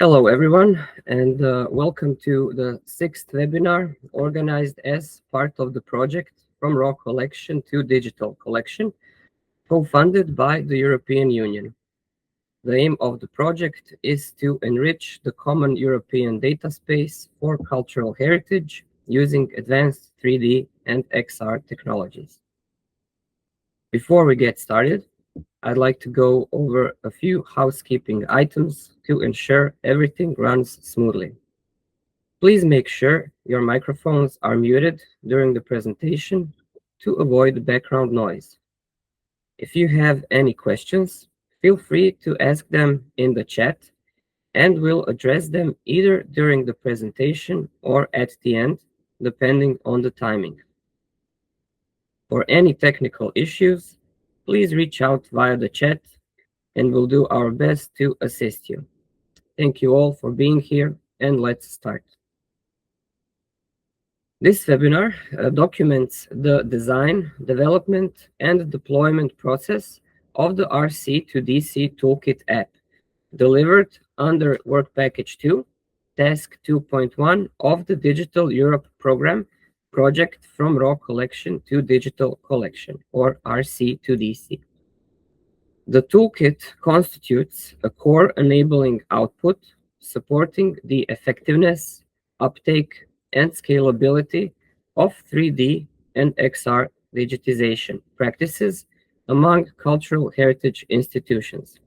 Hello, everyone, and welcome to the sixth webinar organized as part of the project From Raw Collection to Digital Collection, co-funded by the European Union. The aim of the project is to enrich the common European data space for cultural heritage using advanced 3D and XR technologies. Before we get started, I'd like to go over a few housekeeping items to ensure everything runs smoothly. Please make sure your microphones are muted during the presentation to avoid background noise. If you have any questions, feel free to ask them in the chat, and we'll address them either during the presentation or at the end, depending on the timing. For any technical issues, please reach out via the chat, and we'll do our best to assist you. Thank you all for being here, and let's start. This webinar documents the design, development, and deployment process of the RCtoDC Toolkit-App, delivered under Work Package 2, Task 2.1 of the Digital Europe Program Project From Raw Collection to Digital Collection, or RCtoDC. The toolkit constitutes a core enabling output supporting the effectiveness, uptake, and scalability of 3D and XR digitization practices among cultural heritage institutions,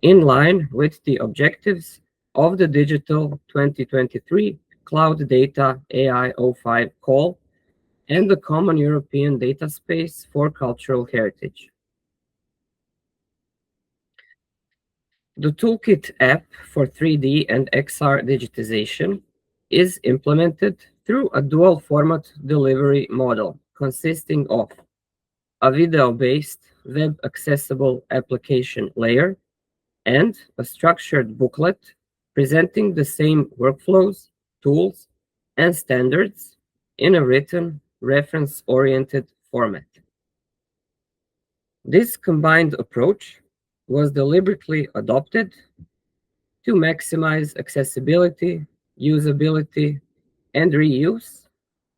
in line with the objectives of the Digital 2023 Cloud Data AI 05 call and the Common European Data Space for Cultural Heritage. The Toolkit app for 3D and XR digitization is implemented through a dual format delivery model consisting of a video-based web accessible application layer and a structured booklet presenting the same workflows, tools, and standards in a written, reference-oriented format. This combined approach was deliberately adopted to maximize accessibility, usability, and reuse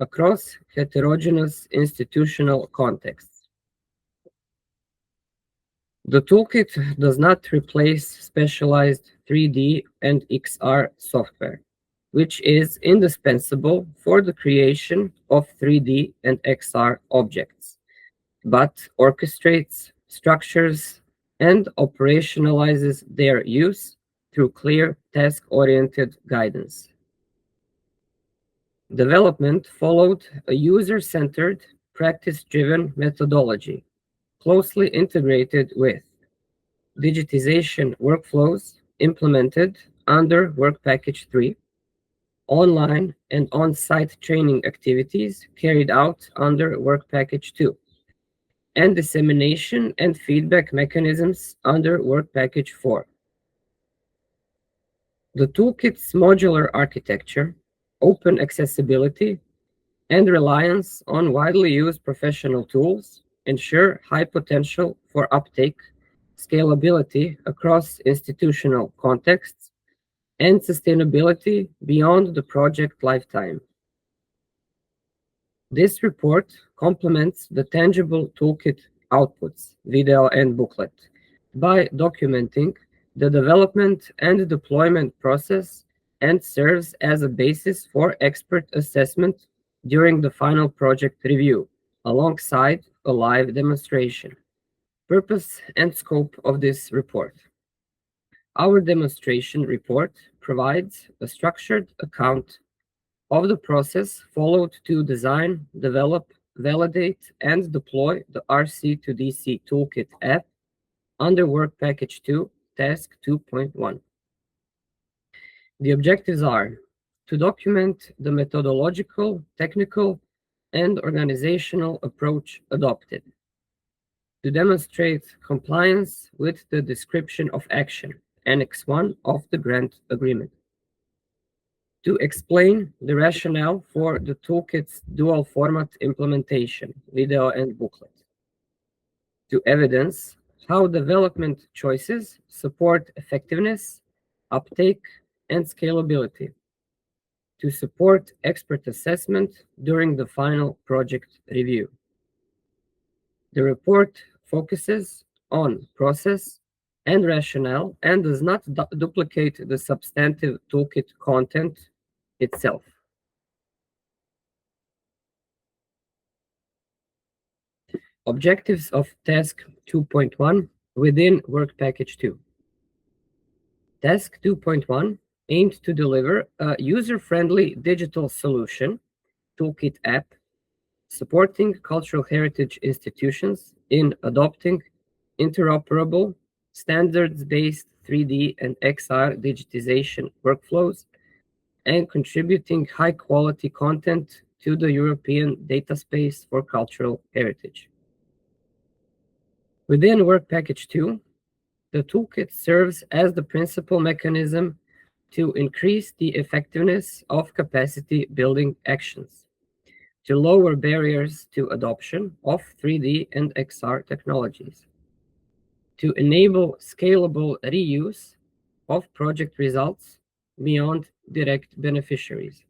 across heterogeneous institutional contexts. The toolkit does not replace specialized 3D and XR software, which is indispensable for the creation of 3D and XR objects, but orchestrates, structures, and operationalizes their use through clear task-oriented guidance. Development followed a user-centered, practice-driven methodology, closely integrated with digitization workflows implemented under Work Package 3, online and on-site training activities carried out under Work Package 2, and dissemination and feedback mechanisms under Work Package 4. The toolkit's modular architecture, open accessibility, and reliance on widely used professional tools ensure high potential for uptake, scalability across institutional contexts, and sustainability beyond the project lifetime. This report complements the tangible toolkit outputs, video and booklet, by documenting the development and deployment process and serves as a basis for expert assessment during the final project review, alongside a live demonstration. Purpose and scope of this report. Our demonstration report provides a structured account of the process followed to design, develop, validate, and deploy the RCtoDC Toolkit-App under Work Package 2, Task 2.1. The objectives are to document the methodological, technical, and organizational approach adopted, to demonstrate compliance with the description of action, Annex 1 of the grant agreement, to explain the rationale for the toolkit's dual format implementation, video and booklet, to evidence how development choices support effectiveness, uptake, and scalability to support expert assessment during the final project review. The report focuses on process and rationale and does not duplicate the substantive toolkit content itself. Objectives of Task 2.1 within Work Package 2. Task 2.1 aimed to deliver a user-friendly digital solution, Toolkit-App, supporting cultural heritage institutions in adopting interoperable, standards-based 3D and XR digitization workflows and contributing high-quality content to the European data space for cultural heritage. Within Work Package 2, the toolkit serves as the principal mechanism to increase the effectiveness of capacity building actions, to lower barriers to adoption of 3D and XR technologies, to enable scalable reuse of project results beyond direct beneficiaries.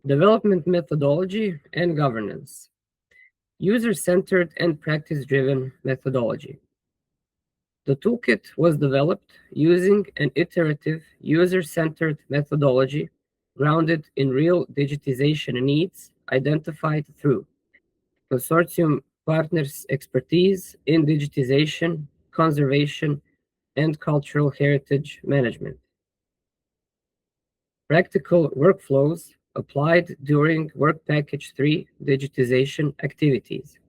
Development methodology and governance. User-centered and practice-driven methodology. The toolkit was developed using an iterative, user-centered methodology grounded in real digitization needs identified through consortium partners' expertise in digitization, conservation, and cultural heritage management. Practical workflows applied during Work Package 3 digitization activities.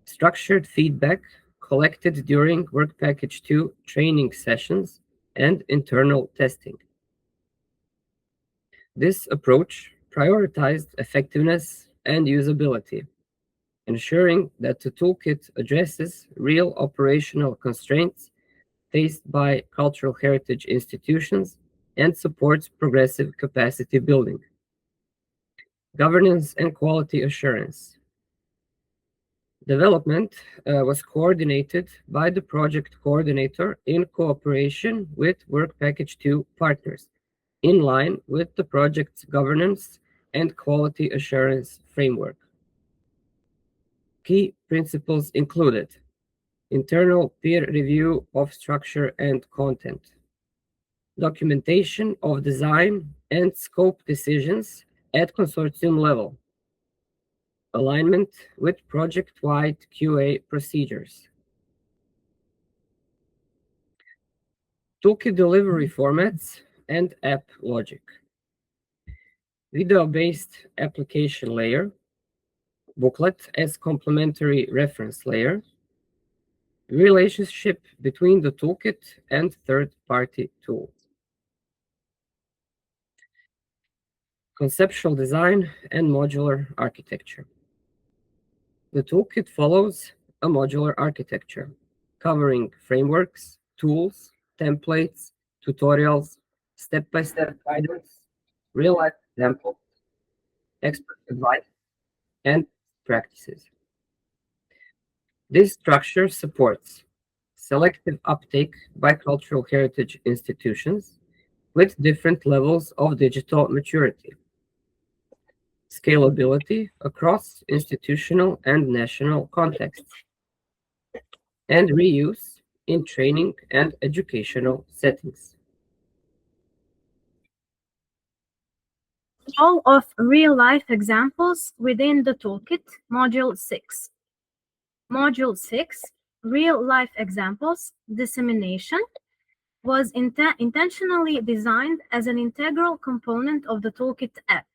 Structured feedback collected during Work Package 2 training sessions and internal testing. This approach prioritized effectiveness and usability, ensuring that the toolkit addresses real operational constraints faced by cultural heritage institutions and supports progressive capacity building. Governance and quality assurance. Development was coordinated by the project coordinator in cooperation with Work Package 2 partners, in line with the project's governance and quality assurance framework. Key principles included internal peer review of structure and content, documentation of design and scope decisions at consortium level, alignment with project-wide QA procedures. Toolkit delivery formats and app logic. Video-based application layer, booklet as complementary reference layer, relationship between the toolkit and third-party tools. Conceptual design and modular architecture. The toolkit follows a modular architecture, covering frameworks, tools, templates, tutorials, step-by-step guidance, real-life examples, expert advice, and practices. This structure supports selective uptake by cultural heritage institutions with different levels of digital maturity, scalability across institutional and national contexts, and reuse in training and educational settings. All of real-life examples within the toolkit, Module 6. Module 6, Real-Life Examples, Dissemination, was intentionally designed as an integral component of the Toolkit app.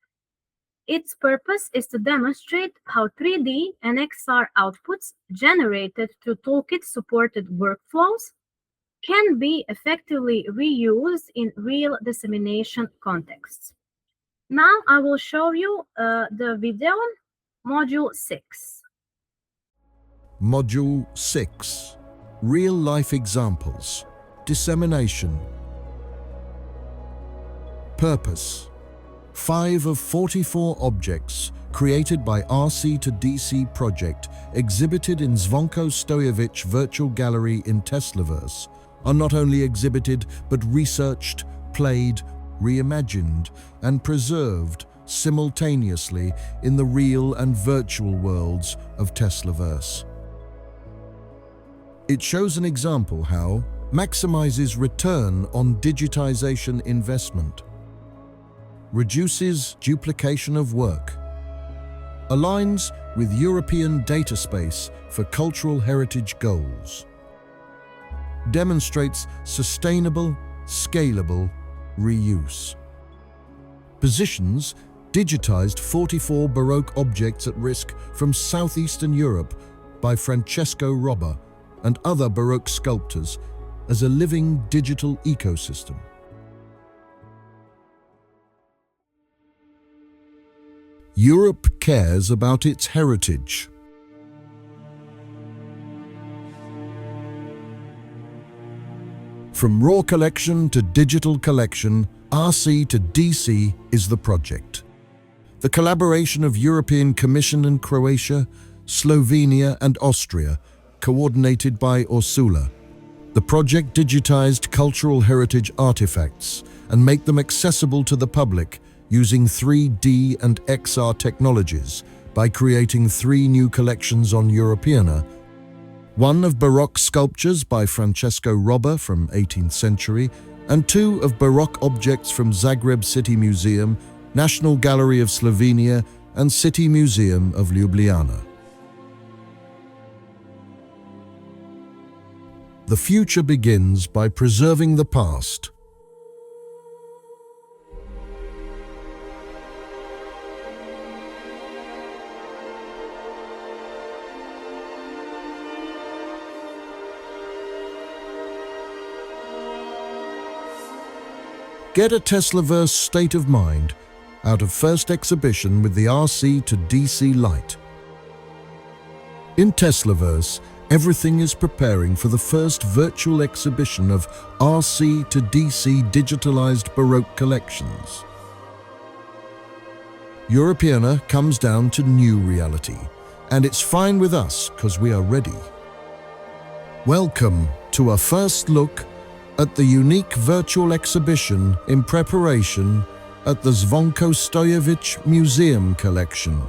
Its purpose is to demonstrate how 3D and XR outputs generated through Toolkit-supported workflows can be effectively reused in real dissemination contexts. Now I will show you the video, Module 6. Module 6, Real-Life Examples, Dissemination. Purpose: 5 of 44 objects created by RCtoDC project exhibited in Zvonko Stojevich Virtual Gallery in Teslaverse are not only exhibited but researched, played, reimagined, and preserved simultaneously in the real and virtual worlds of Teslaverse. It shows an example how maximizes return on digitization investment, reduces duplication of work, aligns with European data space for cultural heritage goals, demonstrates sustainable, scalable reuse, positions digitized 44 Baroque objects at risk from Southeastern Europe by Francesco Robba and other Baroque sculptors as a living digital ecosystem. Europe cares about its heritage. From raw collection to digital collection, RCtoDC is the project. The collaboration of European Commission and Croatia, Slovenia and Austria, coordinated by Ursula. The project digitized cultural heritage artifacts and make them accessible to the public using 3D and XR technologies by creating 3 new collections on Europeana, one of Baroque sculptures by Francesco Robba from 18th century, and 2 of Baroque objects from Zagreb City Museum, National Gallery of Slovenia, and City Museum of Ljubljana. The future begins by preserving the past. Get a Teslaverse state of mind out of first exhibition with the RCtoDC Lite. In Teslaverse, everything is preparing for the first virtual exhibition of RCtoDC digitalized Baroque collections. Europeana comes down to new reality, and it's fine with us because we are ready. Welcome to a first look at the unique virtual exhibition in preparation at the Zvonko Stojevic Museum Collection.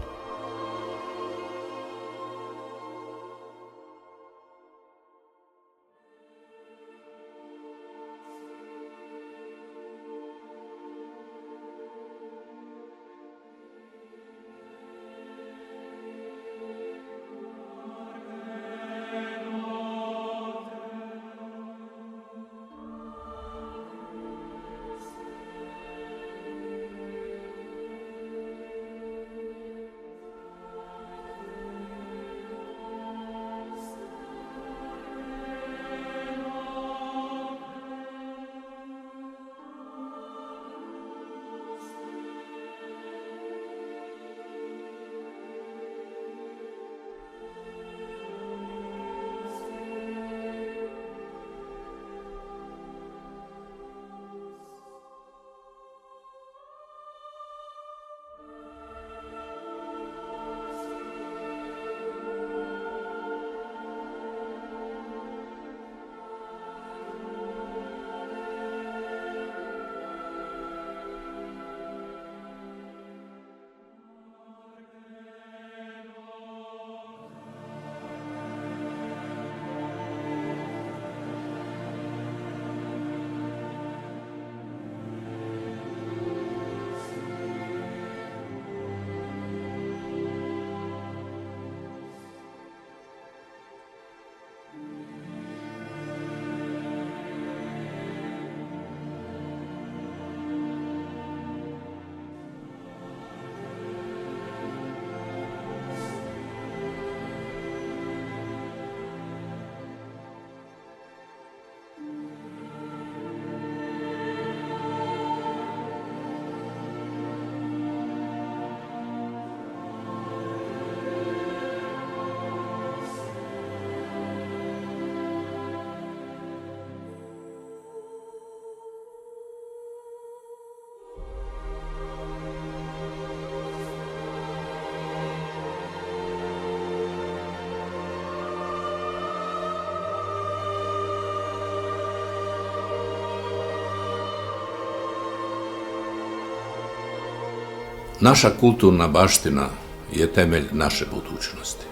Naša kulturna baština je temelj naše budućnosti.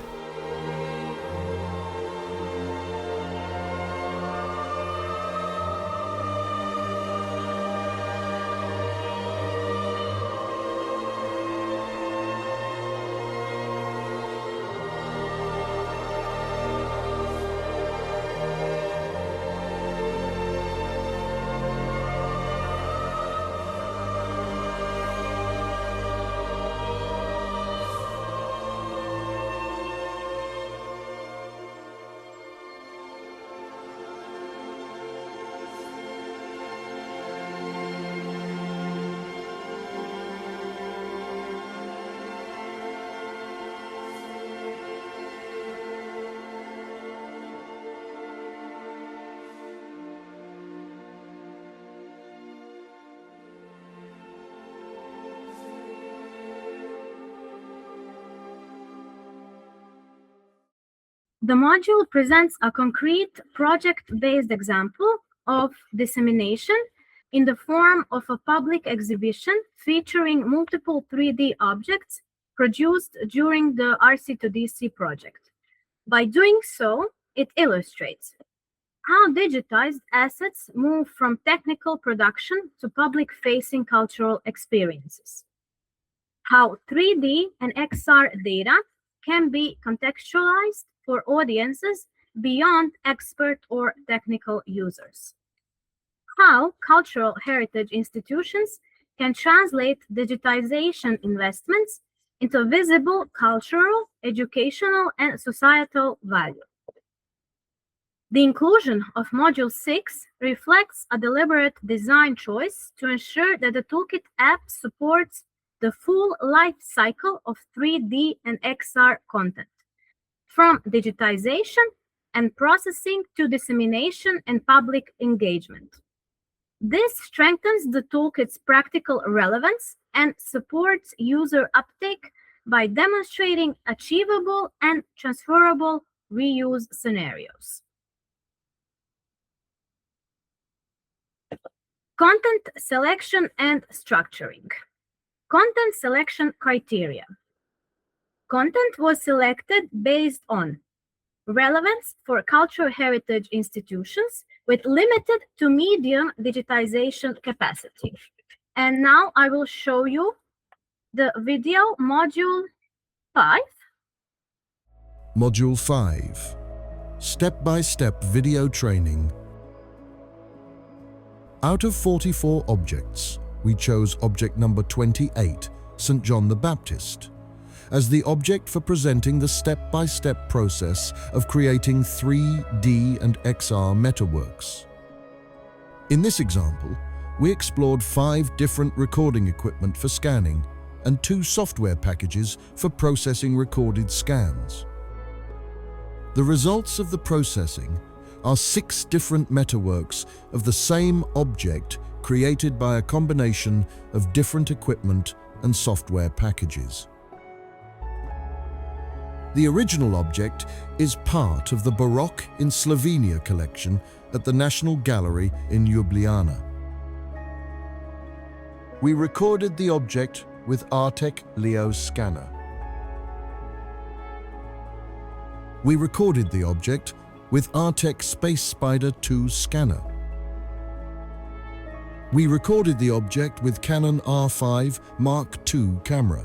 The module presents a concrete project-based example of dissemination in the form of a public exhibition featuring multiple 3D objects produced during the RCtoDC project. By doing so, it illustrates how digitized assets move from technical production to public-facing cultural experiences, how 3D and XR data can be contextualized for audiences beyond expert or technical users, how cultural heritage institutions can translate digitization investments into visible cultural, educational, and societal value. The inclusion of Module 6 reflects a deliberate design choice to ensure that the Toolkit-App supports the full life cycle of 3D and XR content, from digitization and processing to dissemination and public engagement. This strengthens the toolkit's practical relevance and supports user uptake by demonstrating achievable and transferable reuse scenarios. Content selection and structuring. Content selection criteria. Content was selected based on relevance for cultural heritage institutions with limited to medium digitization capacity. And now I will show you the video module 5. Module 5. Step-by-step video training. Out of 44 objects, we chose object number 28, St. John the Baptist, as the object for presenting the step-by-step process of creating 3D and XR metaworks. In this example, we explored 5 different recording equipment for scanning and 2 software packages for processing recorded scans. The results of the processing are 6 different metaworks of the same object created by a combination of different equipment and software packages. The original object is part of the Baroque in Slovenia collection at the National Gallery in Ljubljana. We recorded the object with Artek Leo scanner. We recorded the object with Artek Space Spider 2 scanner. We recorded the object with Canon R5 Mark II camera.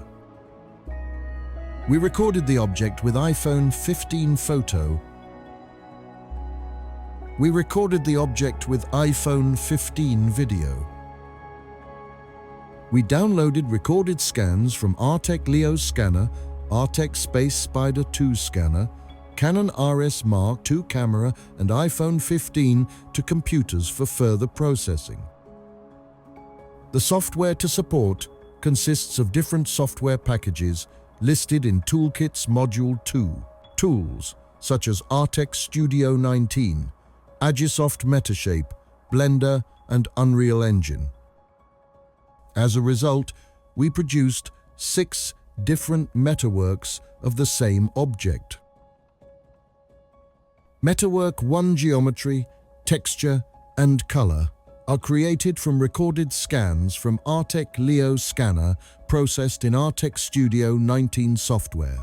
We recorded the object with iPhone 15 photo. We recorded the object with iPhone 15 video. We downloaded recorded scans from Artek Leo scanner, Artek Space Spider 2 scanner, Canon RS Mark II camera and iPhone 15 to computers for further processing. The software to support consists of different software packages listed in Toolkit's Module 2, tools such as Artek Studio 19, Agisoft Metashape, Blender, and Unreal Engine. As a result, we produced 6 different metaworks of the same object. Metawork 1 geometry, texture, and color are created from recorded scans from Artec Leo scanner processed in Artec Studio 19 software.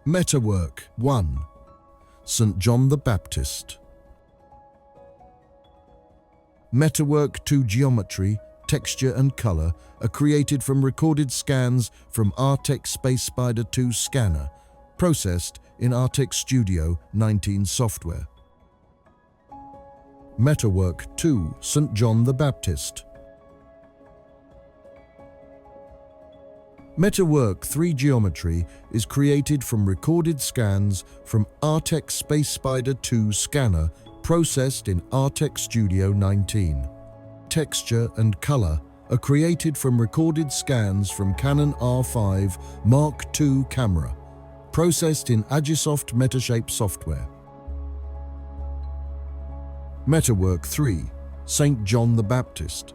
Metawork 1. St. John the Baptist. Metawork 2 geometry, texture and color are created from recorded scans from Artec SpaceSpider 2 scanner, processed in Artec Studio 19 software. Metawork 2 St. John the Baptist. Metawork 3 geometry is created from recorded scans from Artec SpaceSpider 2 scanner, processed in Artec Studio 19. Texture and color are created from recorded scans from Canon R5 Mark II camera, processed in Agisoft Metashape software. Metawork 3 St. John the Baptist.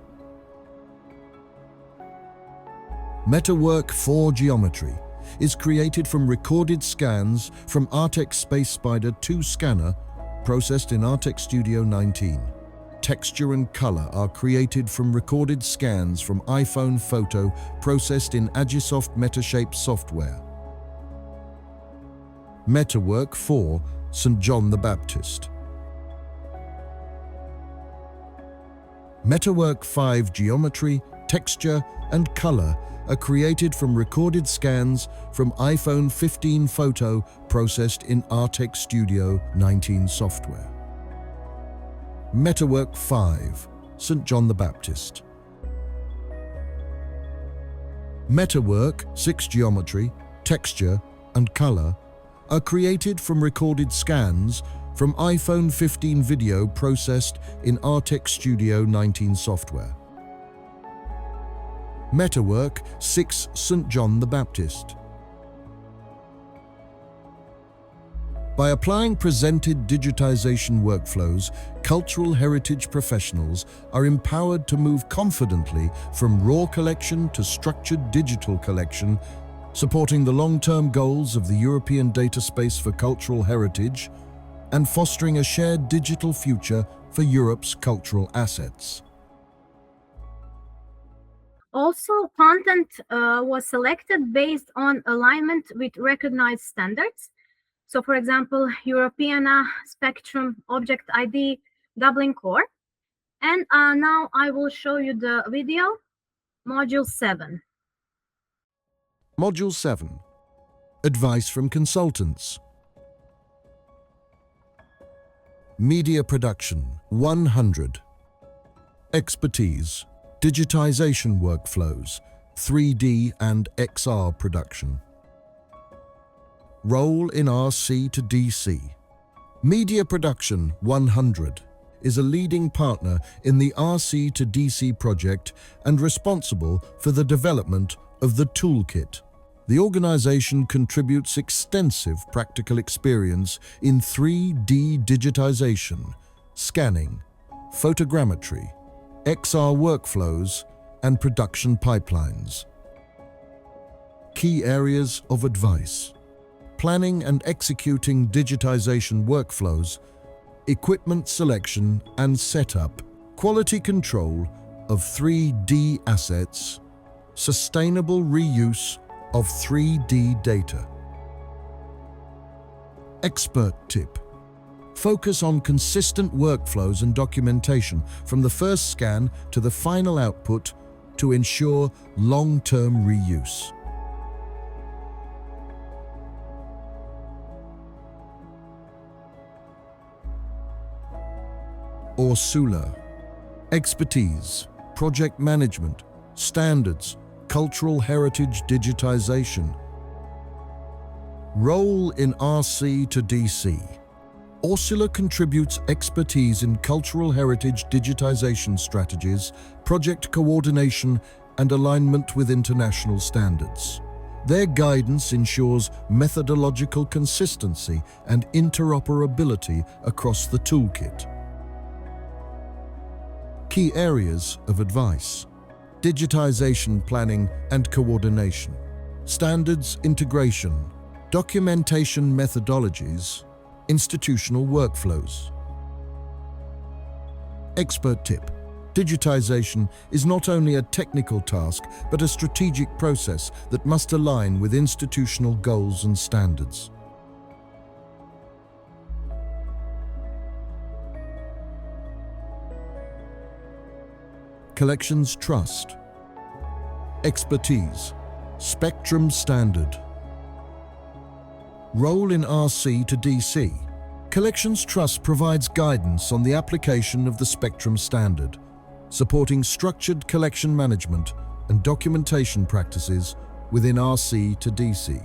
Metawork 4 geometry is created from recorded scans from Artec SpaceSpider 2 scanner, processed in Artec Studio 19. Texture and color are created from recorded scans from iPhone photo processed in Agisoft Metashape software. Metawork 4 St. John the Baptist. Metawork 5 geometry, texture and color are created from recorded scans from iPhone 15 photo processed in Artec Studio 19 software. Metawork 5 St. John the Baptist. Metawork 6 geometry, texture and color are created from recorded scans from iPhone 15 video processed in Artec Studio 19 software. Metawork 6 St. John the Baptist. By applying presented digitization workflows, cultural heritage professionals are empowered to move confidently from raw collection to structured digital collection, supporting the long-term goals of the European Data Space for Cultural Heritage and fostering a shared digital future for Europe's cultural assets. Also, content was selected based on alignment with recognized standards. So, for example, Europeana, Spectrum, Object ID, Dublin Core. And now I will show you the video, Module 7. Module 7. Advice from consultants. Media production 100. Expertise, digitization workflows, 3D and XR production. Role in RCtoDC. Media Production 100 is a leading partner in the RCtoDC project and responsible for the development of the toolkit. The organization contributes extensive practical experience in 3D digitization, scanning, photogrammetry, XR workflows, and production pipelines. Key areas of advice: planning and executing digitization workflows, equipment selection and setup, quality control of 3D assets, sustainable reuse of 3D data. Expert tip: focus on consistent workflows and documentation from the first scan to the final output to ensure long-term reuse. Ursula. Expertise, project management, standards, cultural heritage digitization. Role in RCtoDC. Ursula contributes expertise in cultural heritage digitization strategies, project coordination, and alignment with international standards. Their guidance ensures methodological consistency and interoperability across the toolkit. Key areas of advice: digitization planning and coordination, standards integration, documentation methodologies, institutional workflows. Expert tip. Digitization is not only a technical task, but a strategic process that must align with institutional goals and standards. Collections trust. Expertise. Spectrum standard. Role in RCtoDC. Collections Trust provides guidance on the application of the Spectrum standard, supporting structured collection management and documentation practices within RCtoDC.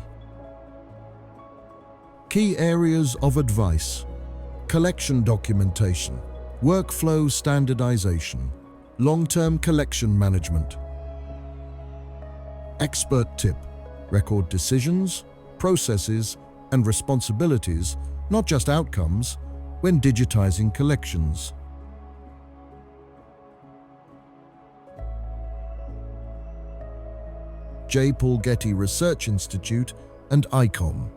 Key areas of advice: collection documentation, workflow standardization, long-term collection management. Expert tip: record decisions, processes, and responsibilities, not just outcomes, when digitizing collections. J. Paul Getty Research Institute and ICOM.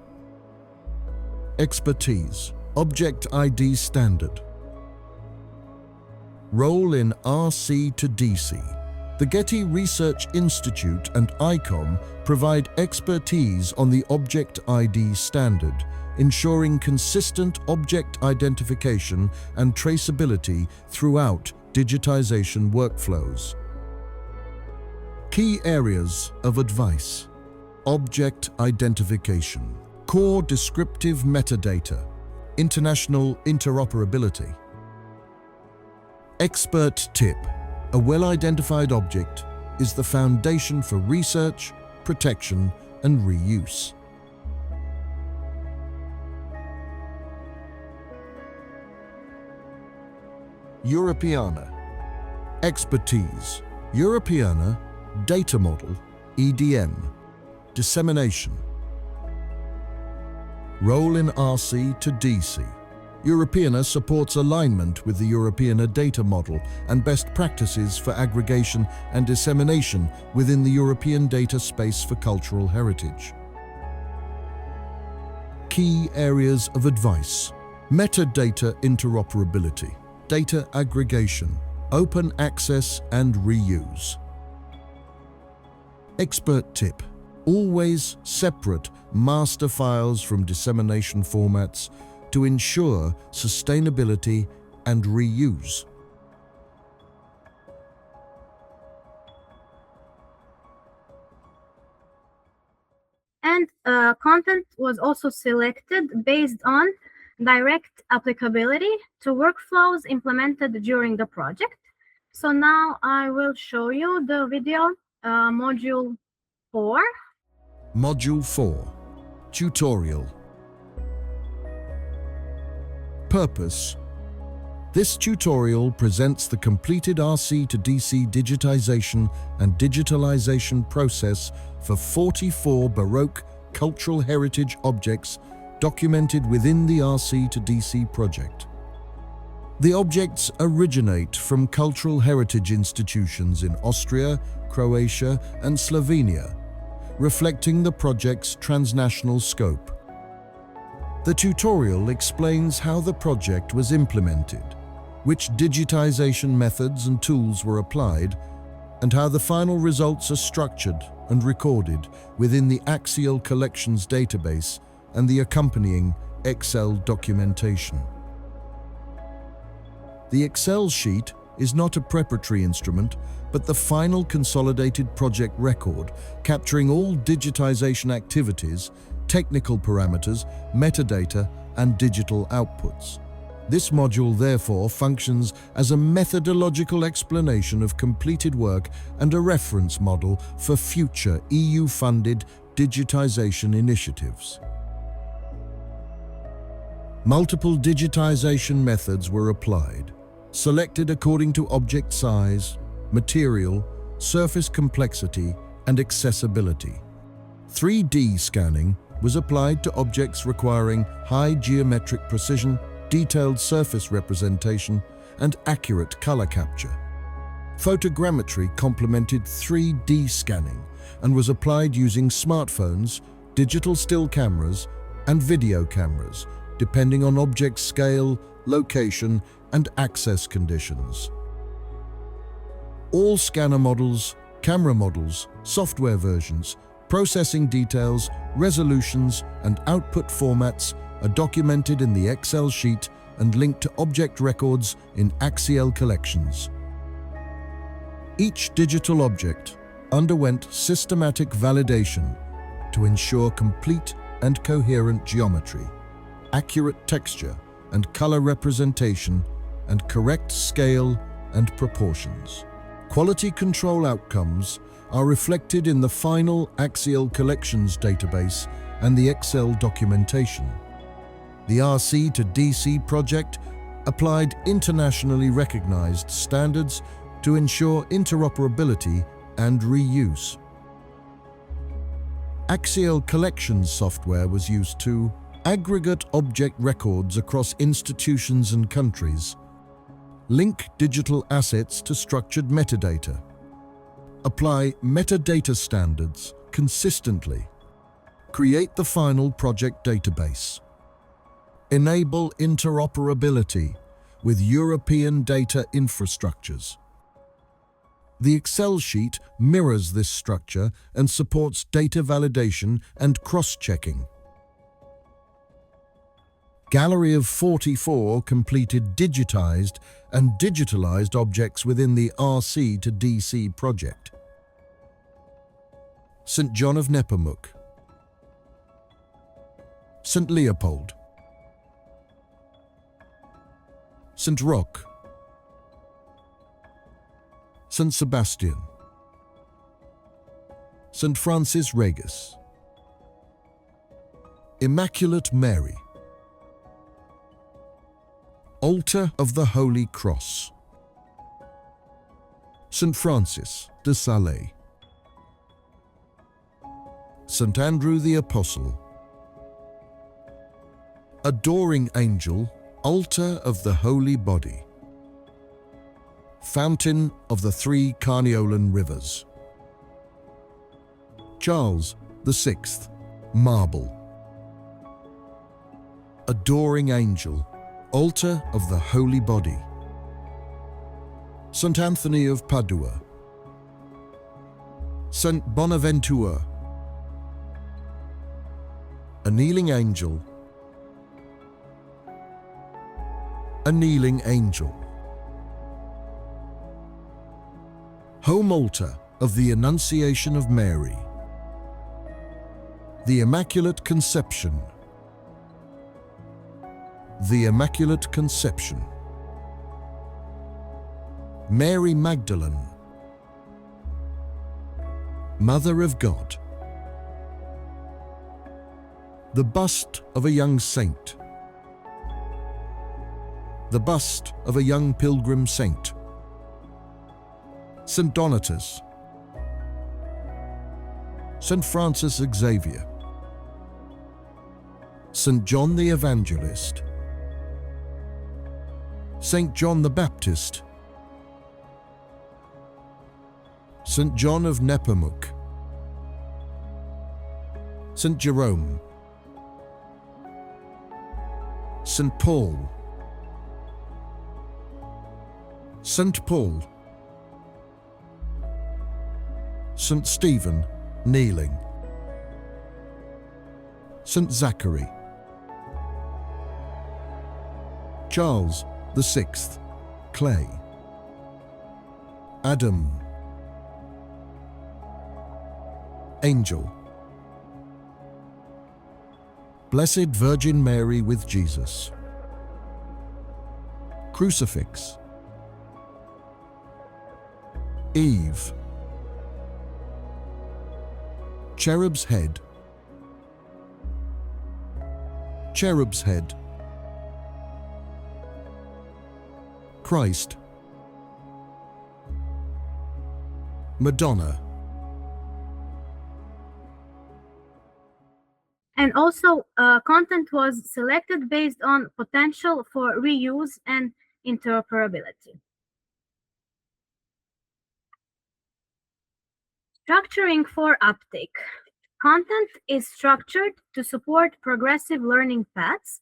Expertise: Object ID Standard. Role in RCtoDC. The Getty Research Institute and ICOM provide expertise on the Object ID standard, ensuring consistent object identification and traceability throughout digitization workflows. Key areas of advice: object identification, core descriptive metadata, international interoperability. Expert tip: a well-identified object is the foundation for research, protection, and reuse. Europeana. Expertise: Europeana Data Model, EDM. Dissemination. Role in RCtoDC. Europeana supports alignment with the Europeana Data Model and best practices for aggregation and dissemination within the European data space for cultural heritage. Key areas of advice: metadata interoperability, data aggregation, open access and reuse. Expert tip: always separate master files from dissemination formats to ensure sustainability and reuse. And content was also selected based on direct applicability to workflows implemented during the project. So now I will show you the video, module 4. Module 4. Tutorial. Purpose. This tutorial presents the completed RCtoDC digitization and digitalization process for 44 Baroque cultural heritage objects documented within the RCtoDC project. The objects originate from cultural heritage institutions in Austria, Croatia, and Slovenia, reflecting the project's transnational scope. The tutorial explains how the project was implemented, which digitization methods and tools were applied, and how the final results are structured and recorded within the Axial Collections database and the accompanying Excel documentation. The Excel sheet is not a preparatory instrument, but the final consolidated project record, capturing all digitization activities, technical parameters, metadata, and digital outputs. This module therefore functions as a methodological explanation of completed work and a reference model for future EU-funded digitization initiatives. Multiple digitization methods were applied, selected according to object size, material, surface complexity, and accessibility. 3D scanning was applied to objects requiring high geometric precision, detailed surface representation, and accurate color capture. Photogrammetry complemented 3D scanning and was applied using smartphones, digital still cameras, and video cameras, depending on object scale, location, and access conditions. All scanner models, camera models, software versions, processing details, resolutions, and output formats are documented in the Excel sheet and linked to object records in Axial collections. Each digital object underwent systematic validation to ensure complete and coherent geometry, accurate texture and color representation, and correct scale and proportions. Quality control outcomes are reflected in the final Axial collections database and the Excel documentation. The RCtoDC project applied internationally recognized standards to ensure interoperability and reuse. Axial collections software was used to aggregate object records across institutions and countries, link digital assets to structured metadata, apply metadata standards consistently, create the final project database, enable interoperability with European data infrastructures. The Excel sheet mirrors this structure and supports data validation and cross-checking. Gallery of 44 completed digitized and digitalized objects within the RCtoDC project. St. John of Nepomuk, St. Leopold, St. Roch, St. Sebastian, St. Francis Regis, Immaculate Mary, Altar of the Holy Cross, St. Francis de Sales, St. Andrew the Apostle, Adoring Angel, Altar of the Holy Body, Fountain of the Three Carniolan Rivers, Charles VI, Marble, Adoring Angel, Altar of the Holy Body, St. Anthony of Padua, St. Bonaventure, a Kneeling Angel, a Kneeling Angel, Home Altar of the Annunciation of Mary, the Immaculate Conception, the Immaculate Conception, Mary Magdalene, Mother of God, the bust of a young saint, the bust of a young pilgrim saint, St. Donatus, St. Francis Xavier, St. John the Evangelist, St. John the Baptist, St. John of Nepomuk, St. Jerome, St. Paul, St. Paul, St. Stephen, kneeling, St. Zachary, Charles VI, clay, Adam, angel, Blessed Virgin Mary with Jesus, crucifix, Eve, cherub's head, cherub's head, Christ, Madonna. And also, content was selected based on potential for reuse and interoperability. Structuring for uptake. Content is structured to support progressive learning paths,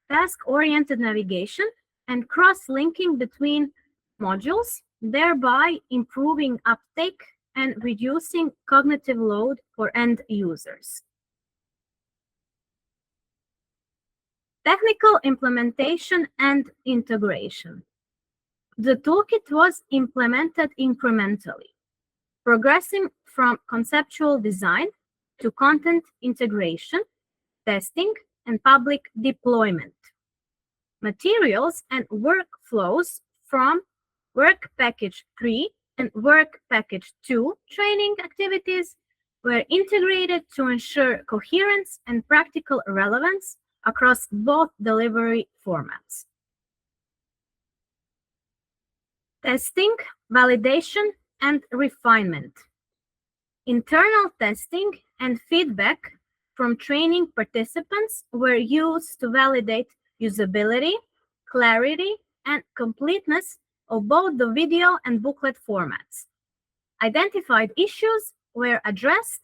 task-oriented navigation, and cross-linking between modules, thereby improving uptake and reducing cognitive load for end users. Technical implementation and integration. The toolkit was implemented incrementally, progressing from conceptual design to content integration, testing, and public deployment. Materials and workflows from Work Package 3 and Work Package 2 training activities were integrated to ensure coherence and practical relevance across both delivery formats. Testing, validation, and refinement. Internal testing and feedback from training participants were used to validate usability, clarity, and completeness of both the video and booklet formats. Identified issues were addressed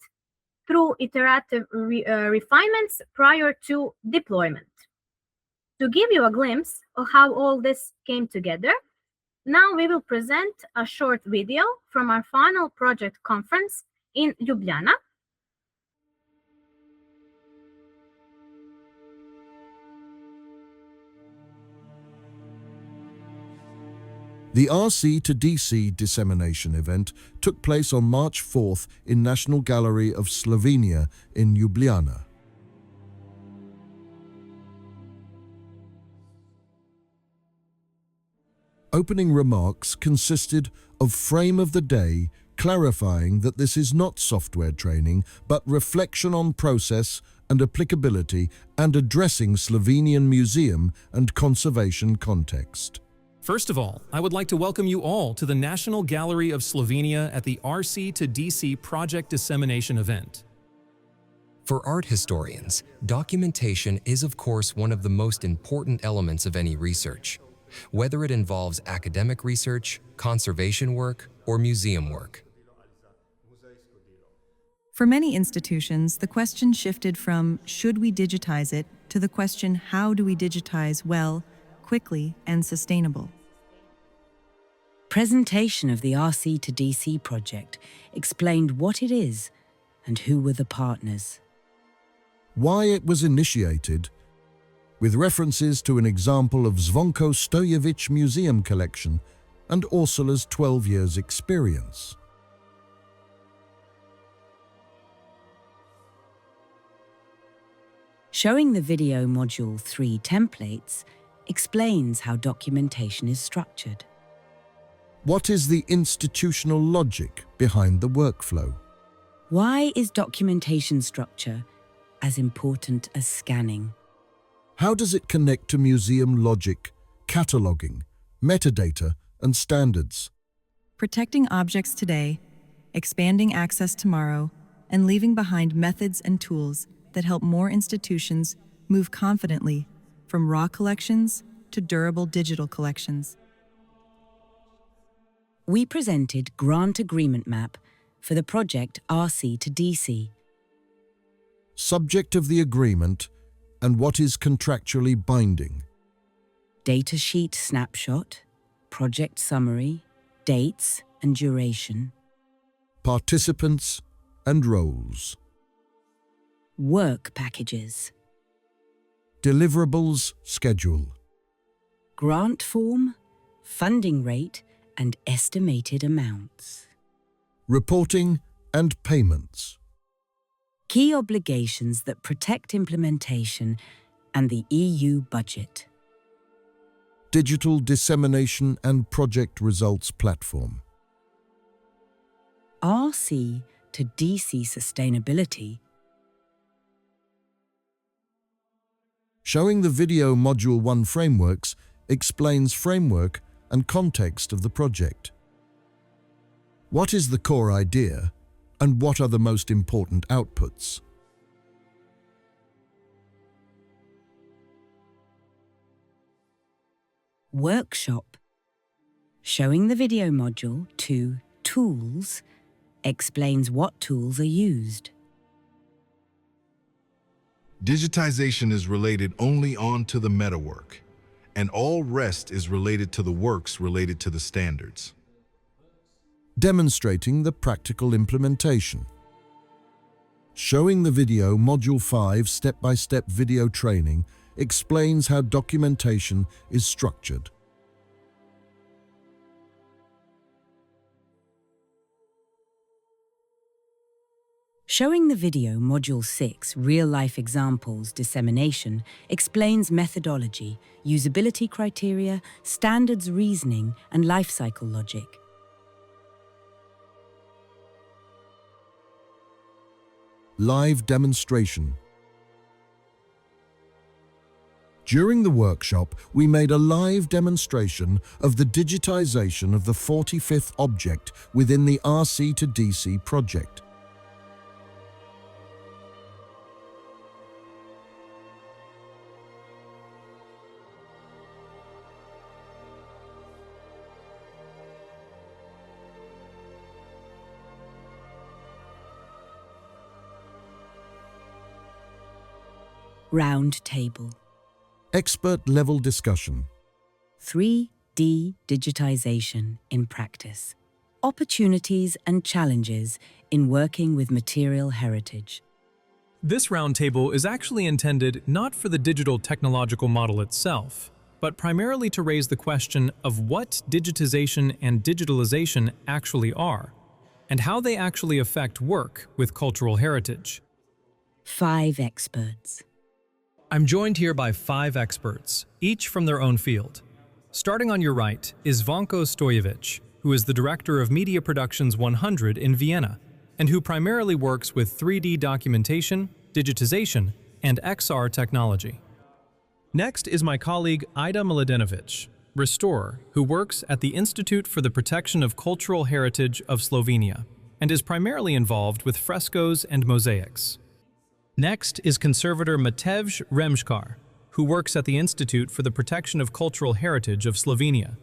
through iterative refinements prior to deployment. To give you a glimpse of how all this came together, now we will present a short video from our final project conference in Ljubljana. The RCtoDC dissemination event took place on March 4th in National Gallery of Slovenia in Ljubljana. Opening remarks consisted of frame of the day clarifying that this is not software training but reflection on process and applicability and addressing Slovenian museum and conservation context. First of all, I would like to welcome you all to the National Gallery of Slovenia at the RCtoDC Project Dissemination event. For art historians, documentation is of course one of the most important elements of any research, whether it involves academic research, conservation work, or museum work. For many institutions, the question shifted from should we digitize it to the question how do we digitize well, quickly, and sustainable. Presentation of the RCtoDC project explained what it is and who were the partners. Why it was initiated, with references to an example of Zvonko Stojevich Museum collection and Ursula's 12 years experience. Showing the video module 3 templates explains how documentation is structured. What is the institutional logic behind the workflow? Why is documentation structure as important as scanning? How does it connect to museum logic, cataloging, metadata, and standards? Protecting objects today, expanding access tomorrow, and leaving behind methods and tools that help more institutions move confidently from raw collections to durable digital collections. We presented Grant Agreement Map for the project RCtoDC. Subject of the agreement and what is contractually binding. Datasheet snapshot, project summary, dates and duration. Participants and roles. Work packages. Deliverables schedule. Grant form, funding rate, and estimated amounts. Reporting and payments. Key obligations that protect implementation and the EU budget. Digital dissemination and project results platform. RCtoDC sustainability. Showing the video Module 1 frameworks explains framework and context of the project. What is the core idea and what are the most important outputs? Workshop. Showing the video module 2 tools explains what tools are used. Digitization is related only on to the meta work. and all rest is related to the works related to the standards. Demonstrating the practical implementation. Showing the video Module 5 step-by-step video training explains how documentation is structured. Showing the video Module 6 Real-Life Examples Dissemination explains methodology, usability criteria, standards reasoning, and lifecycle logic. Live demonstration. During the workshop, we made a live demonstration of the digitization of the 45th object within the RCtoDC project. Round table. Expert-level discussion. 3D digitization in practice. Opportunities and challenges in working with material heritage. This roundtable is actually intended not for the digital technological model itself, but primarily to raise the question of what digitization and digitalization actually are, and how they actually affect work with cultural heritage. 5 experts. I'm joined here by 5 experts, each from their own field. Starting on your right is Vanko Stojevic, who is the Director of Media Productions 100 in Vienna, and who primarily works with 3D documentation, digitization, and XR technology. Next is my colleague Ida Mladenovic, restorer, who works at the Institute for the Protection of Cultural Heritage of Slovenia, and is primarily involved with frescoes and mosaics. Next is conservator Matevž Remškar, who works at the Institute for the Protection of Cultural Heritage of Slovenia.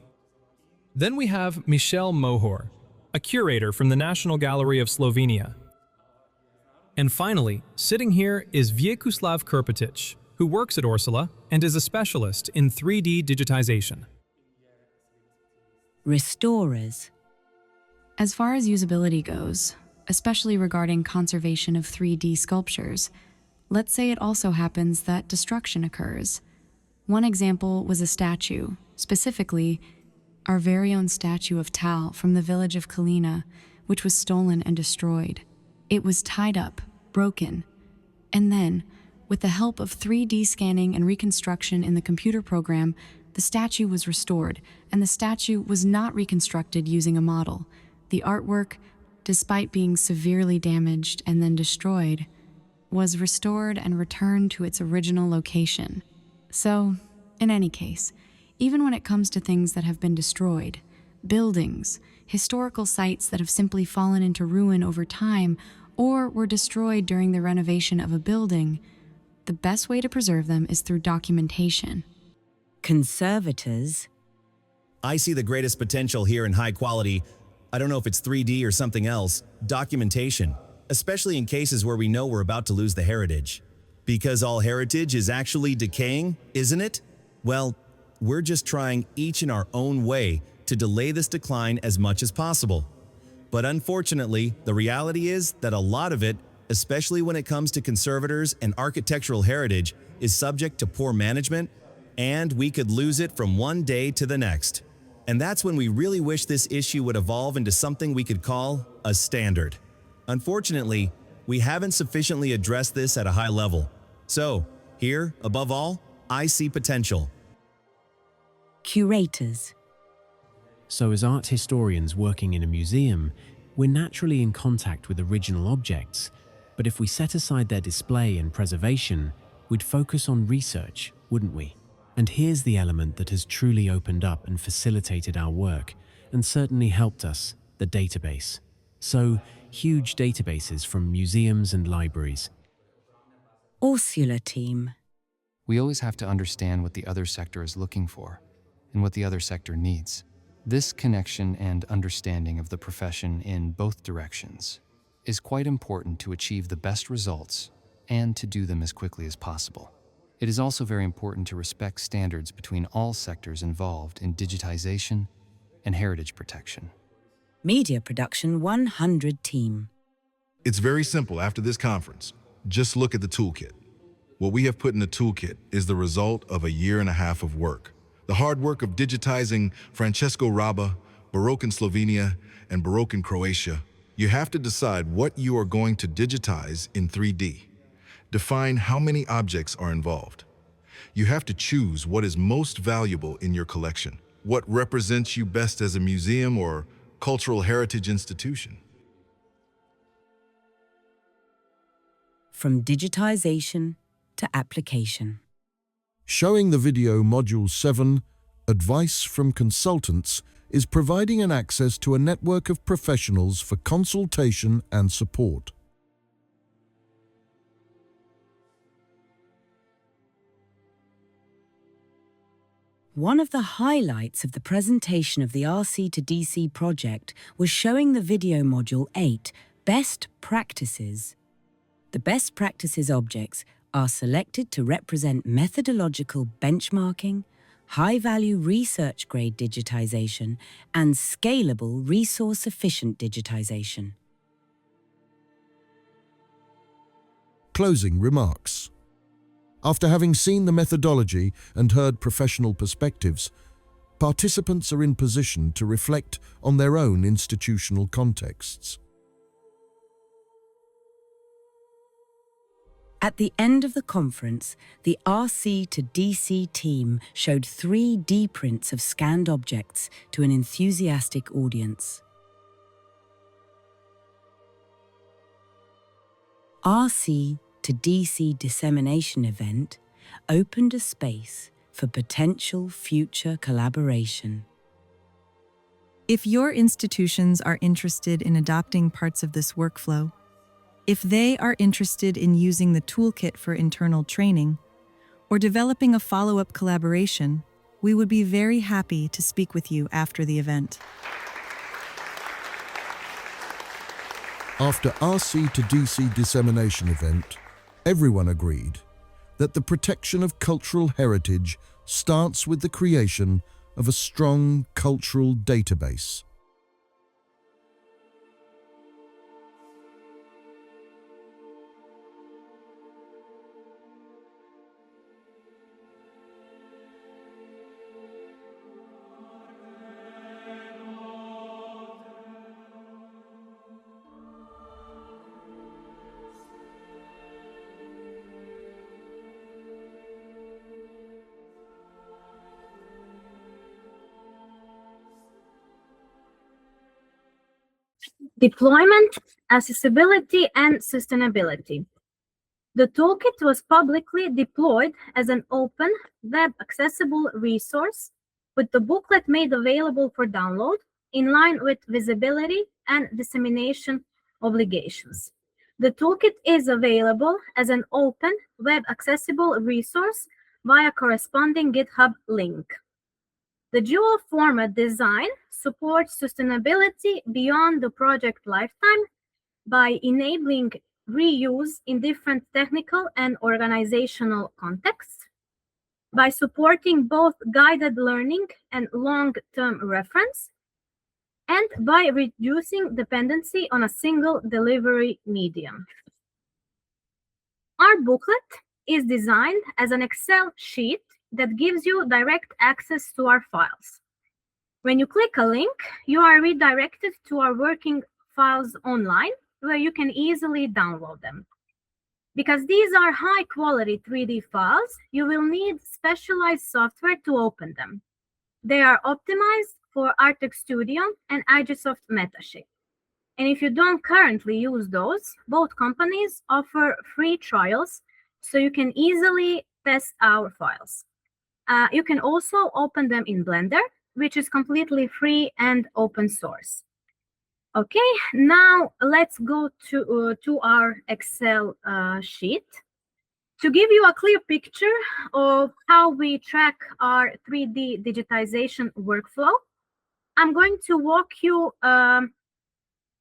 Then we have Michel Mohor, a curator from the National Gallery of Slovenia. And finally, sitting here is Vjekoslav Krpetic, who works at Ursula and is a specialist in 3D digitization. Restorers. As far as usability goes, especially regarding conservation of 3D sculptures, let's say it also happens that destruction occurs. One example was a statue, specifically our very own statue of Tal from the village of Kalina, which was stolen and destroyed. It was tied up, broken, and then, with the help of 3D scanning and reconstruction in the computer program, the statue was restored, and the statue was not reconstructed using a model. The artwork, despite being severely damaged and then destroyed, was restored and returned to its original location. So, in any case, even when it comes to things that have been destroyed, buildings, historical sites that have simply fallen into ruin over time or were destroyed during the renovation of a building, the best way to preserve them is through documentation. Conservators. I see the greatest potential here in high quality, I don't know if it's 3D or something else, documentation, especially in cases where we know we're about to lose the heritage. Because all heritage is actually decaying, isn't it? Well, we're just trying each in our own way to delay this decline as much as possible. But unfortunately, the reality is that a lot of it, especially when it comes to conservators and architectural heritage, is subject to poor management, and we could lose it from one day to the next. And that's when we really wish this issue would evolve into something we could call a standard. Unfortunately, we haven't sufficiently addressed this at a high level. So, here, above all, I see potential. Curators. So as art historians working in a museum, we're naturally in contact with original objects, but if we set aside their display and preservation, we'd focus on research, wouldn't we? And here's the element that has truly opened up and facilitated our work, and certainly helped us, the database. So, huge databases from museums and libraries. Ursula team. We always have to understand what the other sector is looking for, and what the other sector needs. This connection and understanding of the profession in both directions is quite important to achieve the best results and to do them as quickly as possible. It is also very important to respect standards between all sectors involved in digitization and heritage protection. Media Production 100 team. It's very simple after this conference. Just look at the toolkit. What we have put in the toolkit is the result of 1.5 years of work. The hard work of digitizing Francesco Raba, Baroque in Slovenia, and Baroque in Croatia. You have to decide what you are going to digitize in 3D. Define how many objects are involved. You have to choose what is most valuable in your collection, what represents you best as a museum or cultural heritage institution. From digitization to application. Showing the video Module 7, Advice from Consultants, is providing an access to a network of professionals for consultation and support. One of the highlights of the presentation of the RCtoDC project was showing the video module 8, Best Practices. The best practices objects are selected to represent methodological benchmarking, high-value research-grade digitization, and scalable, resource-efficient digitization. Closing remarks. After having seen the methodology and heard professional perspectives, participants are in position to reflect on their own institutional contexts. At the end of the conference, the RCtoDC team showed 3D prints of scanned objects to an enthusiastic audience. RCtoDC dissemination event opened a space for potential future collaboration. If your institutions are interested in adopting parts of this workflow, if they are interested in using the toolkit for internal training, or developing a follow-up collaboration, we would be very happy to speak with you after the event. After RCtoDC dissemination event, everyone agreed that the protection of cultural heritage starts with the creation of a strong cultural database. Deployment, accessibility, and sustainability. The toolkit was publicly deployed as an open, web-accessible resource, with the booklet made available for download in line with visibility and dissemination obligations. The toolkit is available as an open, web-accessible resource via corresponding GitHub link. The dual format design supports sustainability beyond the project lifetime by enabling reuse in different technical and organizational contexts, by supporting both guided learning and long-term reference, and by reducing dependency on a single delivery medium. Our booklet is designed as an Excel sheet that gives you direct access to our files. When you click a link, you are redirected to our working files online, where you can easily download them. Because these are high-quality 3D files, you will need specialized software to open them. They are optimized for Artex Studio and Agisoft Metashape. And if you don't currently use those, both companies offer free trials, so you can easily test our files. You can also open them in Blender, which is completely free and open source. Okay, now let's go to our Excel sheet. To give you a clear picture of how we track our 3D digitization workflow, I'm going to walk you to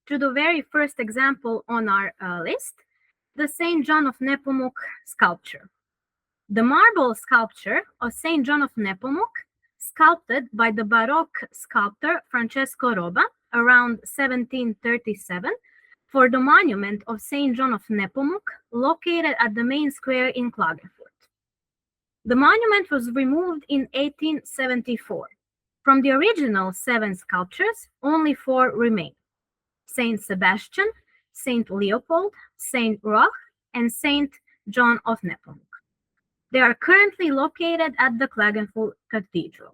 the very first example on our list, the St. John of Nepomuk sculpture. The marble sculpture of Saint John of Nepomuk, sculpted by the Baroque sculptor Francesco Roba around 1737, for the monument of Saint John of Nepomuk, located at the main square in Klagenfurt. The monument was removed in 1874. From the original 7 sculptures, only 4 remain: Saint Sebastian, Saint Leopold, Saint Roch, and Saint John of Nepomuk. They are currently located at the Klagenfurt Cathedral.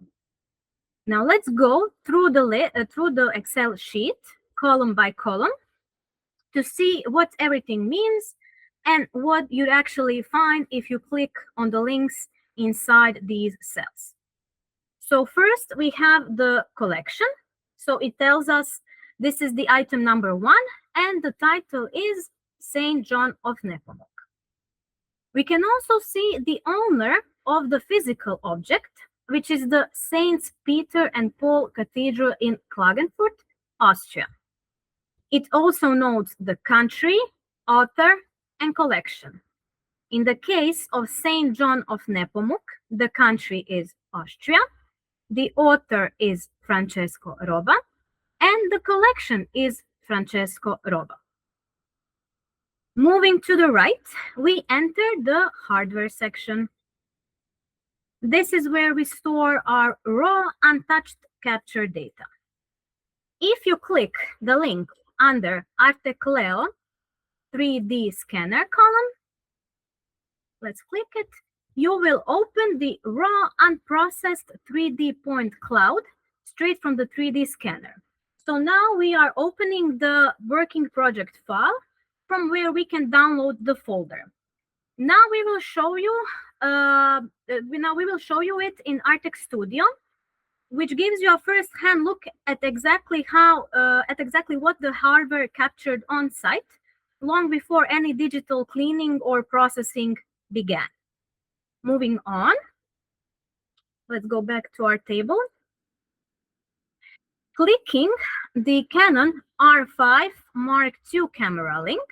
Now let's go through the Excel sheet, column by column, to see what everything means and what you'd actually find if you click on the links inside these cells. So first we have the collection. So it tells us this is the item number 1, and the title is Saint John of Nepomuk. We can also see the owner of the physical object, which is the Saints Peter and Paul Cathedral in Klagenfurt, Austria. It also notes the country, author, and collection. In the case of Saint John of Nepomuk, the country is Austria, the author is Francesco Roba, and the collection is Francesco Roba. Moving to the right, we enter the hardware section. This is where we store our raw, untouched capture data. If you click the link under Artecleo 3D scanner column, let's click it, you will open the raw unprocessed 3D point cloud straight from the 3D scanner. So now we are opening the working project file from where we can download the folder. Now we will show you it in Artex Studio, which gives you a first-hand look at exactly what the hardware captured on site, long before any digital cleaning or processing began. Moving on, let's go back to our table. Clicking the Canon R5 Mark II camera link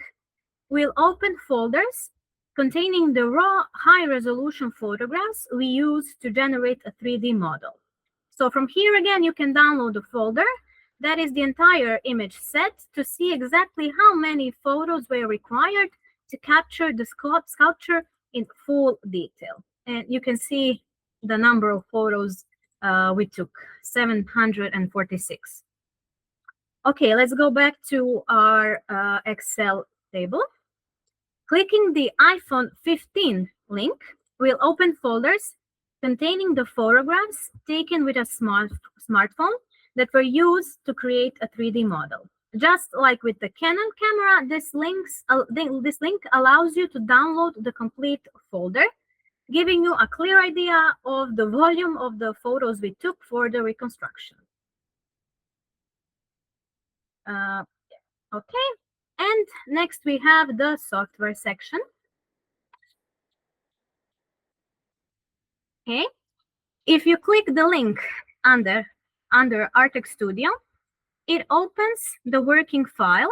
will open folders containing the raw high-resolution photographs we use to generate a 3D model. So from here again, you can download the folder. That is the entire image set to see exactly how many photos were required to capture the sculpture in full detail. And you can see the number of photos we took, 746. Okay, let's go back to our Excel table. Clicking the iPhone 15 link will open folders containing the photographs taken with a smartphone that were used to create a 3D model. Just like with the Canon camera, this link allows you to download the complete folder, giving you a clear idea of the volume of the photos we took for the reconstruction. Okay, and next we have the software section. Okay, if you click the link under Artex Studio, it opens the working file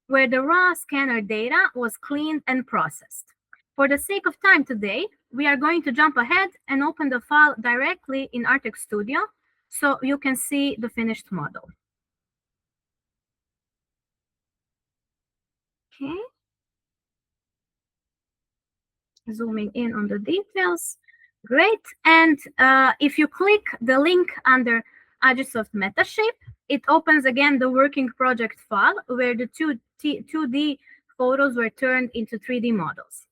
where the raw scanner data was cleaned and processed. For the sake of time today, we are going to jump ahead and open the file directly in Artex Studio so you can see the finished model. Okay. Zooming in on the details. Great. And if you click the link under Agisoft Metashape, it opens again the working project file where the 2D photos were turned into 3D models.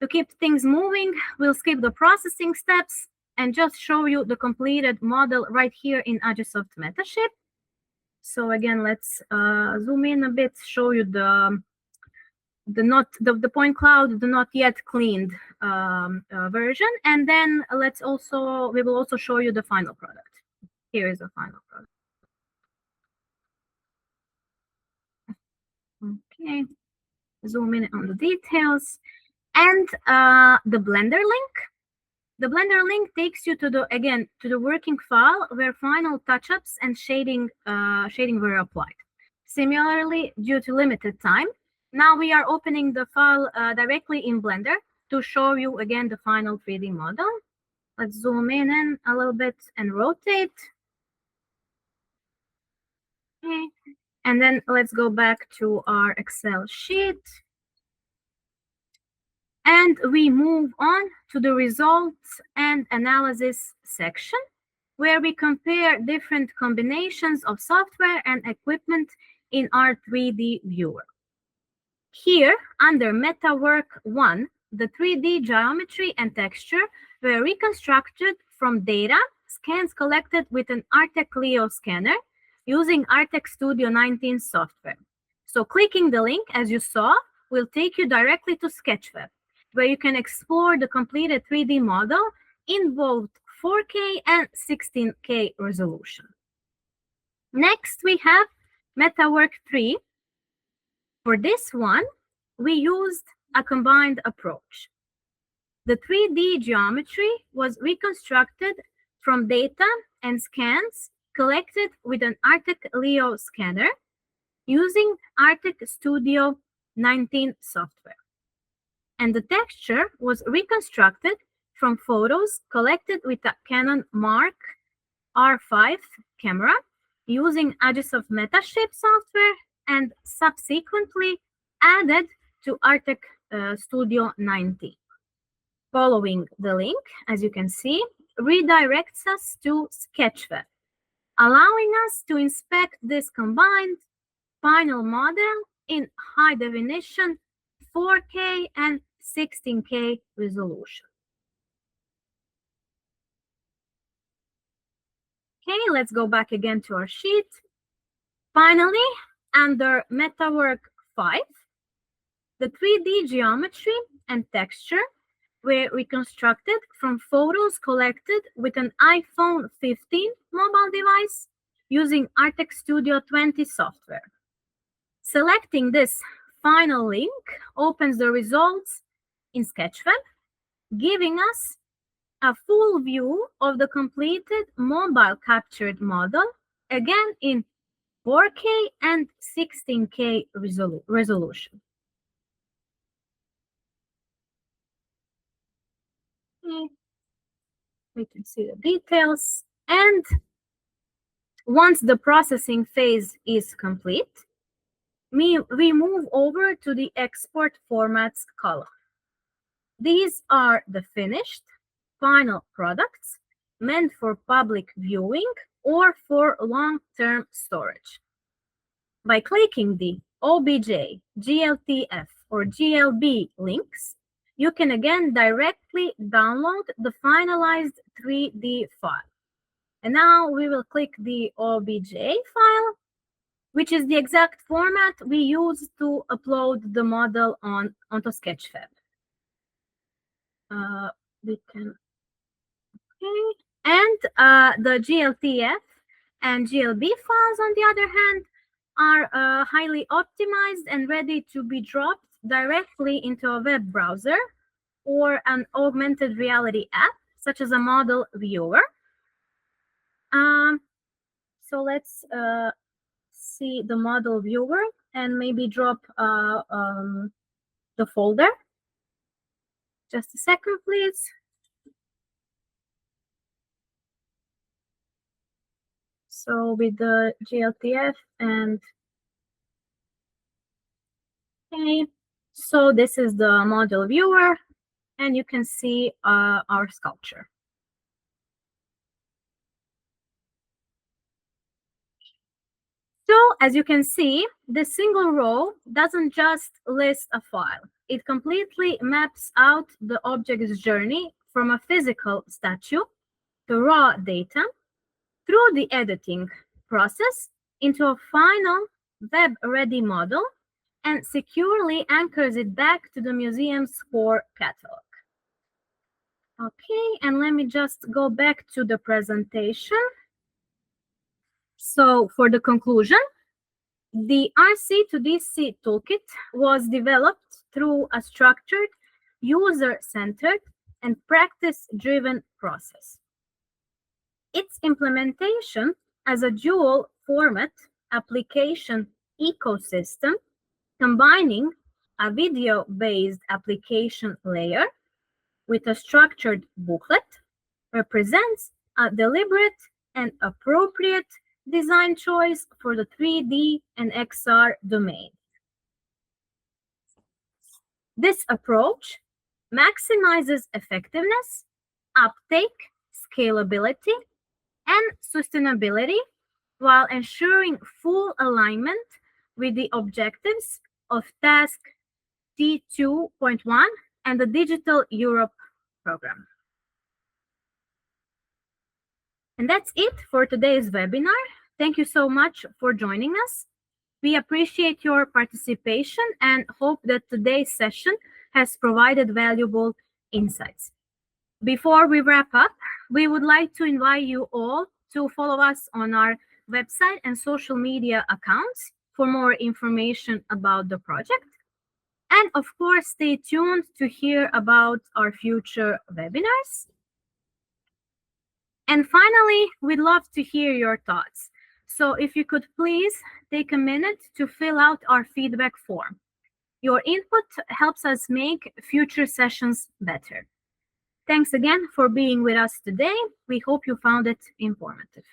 To keep things moving, we'll skip the processing steps and just show you the completed model right here in Agisoft Metashape. So again, let's zoom in a bit, show you the point cloud, the not yet cleaned version, and then we will also show you the final product. Here is the final product. Okay, zoom in on the details, and the Blender link. The Blender link takes you to the working file where final touch-ups and shading were applied. Similarly, due to limited time, now we are opening the file directly in Blender to show you again the final 3D model. Let's zoom in a little bit and rotate. Okay. And then let's go back to our Excel sheet. And we move on to the results and analysis section, where we compare different combinations of software and equipment in our 3D viewer. Here, under MetaWork 1, the 3D geometry and texture were reconstructed from data scans collected with an Artec Leo scanner using Artec Studio 19 software. So clicking the link, as you saw, will take you directly to Sketchweb, where you can explore the completed 3D model in both 4K and 16K resolution. Next, we have MetaWork 3. For this one, we used a combined approach. The 3D geometry was reconstructed from data and scans collected with an Artec Leo scanner using Artec Studio 19 software. And the texture was reconstructed from photos collected with a Canon Mark R5 camera using Agisoft Metashape software and subsequently added to Artec Studio 19. Following the link, as you can see, redirects us to Sketchweb, allowing us to inspect this combined final model in high definition 4K and 16K resolution. Okay, let's go back again to our sheet. Finally, under MetaWork 5, the 3D geometry and texture were reconstructed from photos collected with an iPhone 15 mobile device using Artec Studio 20 software. Selecting this final link opens the results in Sketchweb, giving us a full view of the completed mobile captured model, again in 4K and 16K resolution. Okay. We can see the details. And once the processing phase is complete, we move over to the export formats column. These are the finished final products meant for public viewing or for long-term storage. By clicking the OBJ, GLTF, or GLB links, you can again directly download the finalized 3D file. And now we will click the OBJ file, which is the exact format we use to upload the model onto Sketchweb. We can, okay. And the GLTF and GLB files, on the other hand, are highly optimized and ready to be dropped directly into a web browser or an augmented reality app, such as a model viewer. So let's see the model viewer and maybe drop the folder. Just a second, please. So with the GLTF and okay, so this is the model viewer, and you can see our sculpture. So as you can see, the single row doesn't just list a file. It completely maps out the object's journey from a physical statue to raw data through the editing process into a final web-ready model and securely anchors it back to the museum's core catalog. Okay, and let me just go back to the presentation. So for the conclusion, the RCtoDC Toolkit was developed through a structured, user-centered, and practice-driven process. Its implementation as a dual-format application ecosystem, combining a video-based application layer with a structured booklet represents a deliberate and appropriate design choice for the 3D and XR domain. This approach maximizes effectiveness, uptake, scalability, and sustainability while ensuring full alignment with the objectives of Task T2.1 and the Digital Europe program. And that's it for today's webinar. Thank you so much for joining us. We appreciate your participation and hope that today's session has provided valuable insights. Before we wrap up, we would like to invite you all to follow us on our website and social media accounts for more information about the project. And of course, stay tuned to hear about our future webinars. And finally, we'd love to hear your thoughts. So if you could please take a minute to fill out our feedback form. Your input helps us make future sessions better. Thanks again for being with us today. We hope you found it informative.